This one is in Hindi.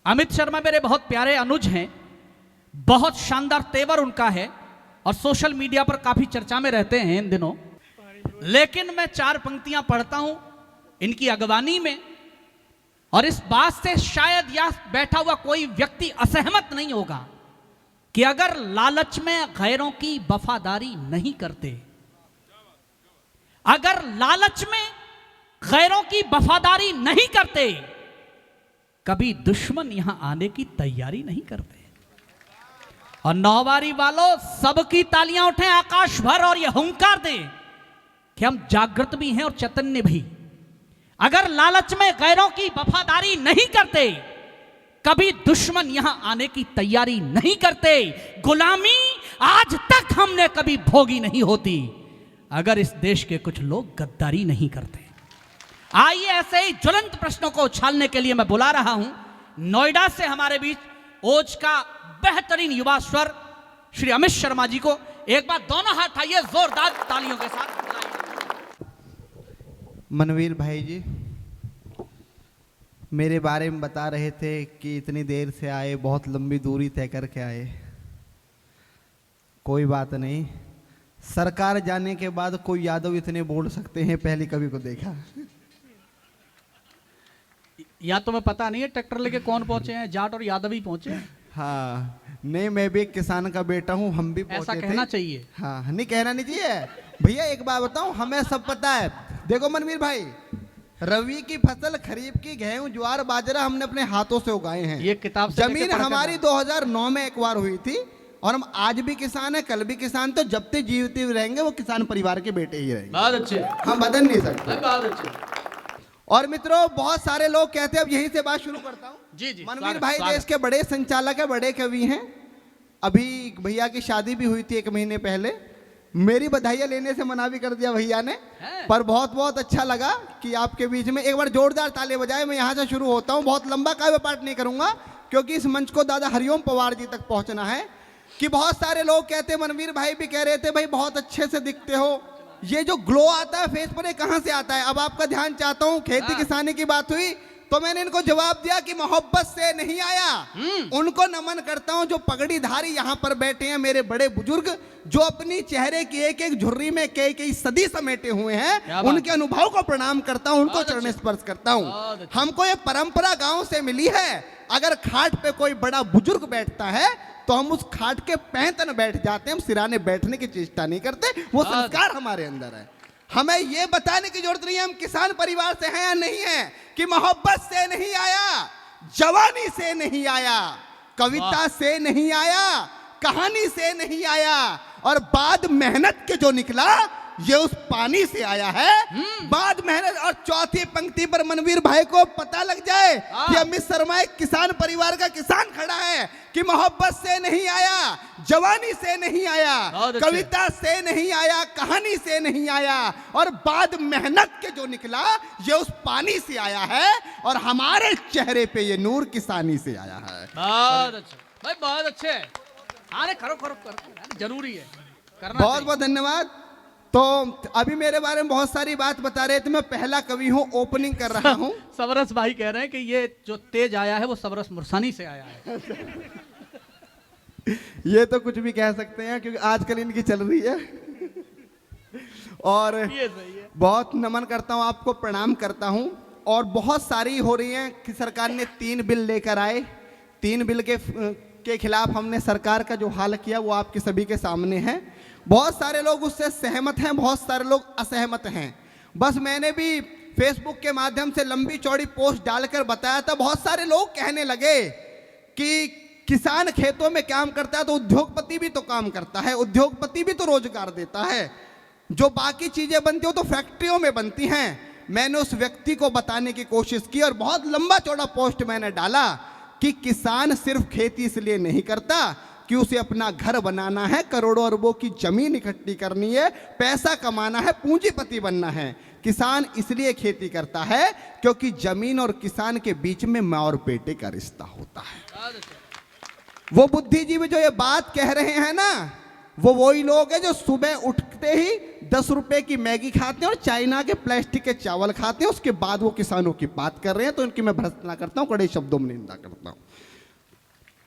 अमित शर्मा मेरे बहुत प्यारे अनुज हैं, बहुत शानदार तेवर उनका है और सोशल मीडिया पर काफी चर्चा में रहते हैं इन दिनों। लेकिन मैं 4 पंक्तियां पढ़ता हूं इनकी अगवानी में, और इस बात से शायद यह बैठा हुआ कोई व्यक्ति असहमत नहीं होगा कि अगर लालच में गैरों की वफादारी नहीं करते, अगर लालच में गैरों की वफादारी नहीं करते, कभी दुश्मन यहां आने की तैयारी नहीं करते। और नौवारी वालों, सबकी तालियां उठें आकाश भर और यह हुंकार दें कि हम जागृत भी हैं और चैतन्य भी। अगर लालच में गैरों की वफादारी नहीं करते, कभी दुश्मन यहां आने की तैयारी नहीं करते। गुलामी आज तक हमने कभी भोगी नहीं होती अगर इस देश के कुछ लोग गद्दारी नहीं करते। आइए ऐसे ही ज्वलंत प्रश्नों को उछालने के लिए मैं बुला रहा हूं नोएडा से हमारे बीच ओज का बेहतरीन युवा स्वर श्री अमित शर्मा जी को। एक बार दोनों हाथ आइए जोरदार तालियों के साथ। मनवीर भाई जी मेरे बारे में बता रहे थे कि इतनी देर से आए, बहुत लंबी दूरी तय करके आए। कोई बात नहीं, सरकार जाने के बाद कोई यादव इतने बोल सकते हैं पहले कभी को देखा। या तो मैं पता नहीं है ट्रैक्टर लेके कौन पहुंचे हैं, जाट और यादव ही पहुंचे हैं। हाँ नहीं, मैं भी एक किसान का बेटा हूँ, हम भी पहुंचे ऐसा कहना चाहिए। हाँ नहीं कहना नहीं चाहिए भैया। एक बात बताऊं, हमें सब पता है। देखो मनवीर भाई, रवि की फसल, खरीफ की गेहूं, ज्वार, बाजरा हमने अपने हाथों से उगाए हैं। ये किताब से जमीन हमारी 2009 में एक बार हुई थी और हम आज भी किसान है, कल भी किसान। तो जब तक जीवते रहेंगे वो किसान परिवार के बेटे ही रहेंगे। बहुत अच्छे, हम बदल नहीं सकते। बहुत अच्छे। और मित्रों, बहुत सारे लोग कहते हैं, अब यहीं से बात शुरू करता हूँ। जी जी, मनवीर भाई देश के बड़े संचालक है, बड़े कवि हैं। अभी भैया की शादी भी हुई थी 1 महीने पहले। मेरी बधाइयाँ लेने से मना भी कर दिया भैया ने, पर बहुत बहुत अच्छा लगा कि आपके बीच में एक बार जोरदार ताली बजाए। मैं यहाँ से शुरू होता हूँ, बहुत लंबा काव्य पाठ नहीं करूंगा क्योंकि इस मंच को दादा हरिओम पवार जी तक पहुंचना है। कि बहुत सारे लोग कहते, मनवीर भाई भी कह रहे थे, भाई बहुत अच्छे से दिखते हो, ये जो ग्लो आता है फेस पर, ये कहां से आता है? अब आपका ध्यान चाहता हूं, खेती किसानी की बात हुई तो मैंने इनको जवाब दिया कि मोहब्बत से नहीं आया। उनको नमन करता हूं जो पगड़ीधारी यहां पर बैठे हैं, मेरे बड़े बुजुर्ग, जो अपनी चेहरे की एक एक झुर्री में कई सदी समेटे हुए हैं। उनके अनुभव को प्रणाम करता हूं, उनको चरण स्पर्श करता हूं। हमको ये परंपरा गांव से मिली है, अगर खाट पे कोई बड़ा बुजुर्ग बैठता है तो हम उस खाट के पैंतन बैठ जाते हैं, हम सिराने बैठने की चेष्टा नहीं करते। वो संस्कार हमारे अंदर है। हमें ये बताने की जरूरत नहीं है हम किसान परिवार से हैं या नहीं है, कि मोहब्बत से नहीं आया, जवानी से नहीं आया, कविता से नहीं आया, कहानी से नहीं आया, और बाद मेहनत के जो निकला ये उस पानी से आया है। बाद मेहनत। और चौथी पंक्ति पर मनवीर भाई को पता लग जाए कि अमित शर्मा एक किसान परिवार का किसान खड़ा है, कि मोहब्बत से नहीं आया, जवानी से नहीं आया, कविता से नहीं आया, कहानी से नहीं आया, और बाद मेहनत के जो निकला ये उस पानी से आया है, और हमारे चेहरे पे ये नूर किसानी से आया है। बहुत अच्छा भाई, बहुत अच्छे। अरे करो करो करो, जरूरी है करना। बहुत बहुत धन्यवाद। तो अभी मेरे बारे में बहुत सारी बात बता रहे थे, मैं पहला कवि हूँ, ओपनिंग कर रहा हूँ। सबरस भाई कह रहे हैं कि ये जो तेज आया है वो सबरस मुरसानी से आया है। ये तो कुछ भी कह सकते हैं क्योंकि आजकल इनकी चल रही है। और ये सही है। बहुत नमन करता हूँ आपको, प्रणाम करता हूँ। और बहुत सारी हो रही हैं कि सरकार ने 3 बिल लेकर आए। 3 बिल के खिलाफ हमने सरकार का जो हाल किया वो आपके सभी के सामने है। बहुत सारे लोग उससे सहमत हैं, बहुत सारे लोग असहमत हैं। बस मैंने भी फेसबुक के माध्यम से लंबी चौड़ी पोस्ट डालकर बताया था। बहुत सारे लोग कहने लगे कि किसान खेतों में काम करता है तो उद्योगपति भी तो काम करता है, उद्योगपति भी तो रोजगार देता है, जो बाकी चीजें बनती हो तो फैक्ट्रियों में बनती हैं। मैंने उस व्यक्ति को बताने की कोशिश की और बहुत लंबा चौड़ा पोस्ट मैंने डाला कि किसान सिर्फ खेती इसलिए नहीं करता कि उसे अपना घर बनाना है, करोड़ों अरबों की जमीन इकट्ठी करनी है, पैसा कमाना है, पूंजीपति बनना है। किसान इसलिए खेती करता है क्योंकि जमीन और किसान के बीच में माँ और बेटे का रिश्ता होता है। वो बुद्धिजीवी जो ये बात कह रहे हैं ना, वो वही लोग हैं जो सुबह उठते ही 10 रुपए की मैगी खाते हैं और चाइना के प्लास्टिक के चावल खाते हैं, उसके बाद वो किसानों की बात कर रहे हैं, तो इनकी मैं भर्त्सना करता हूँ, कड़े शब्दों में निंदा करता हूँ।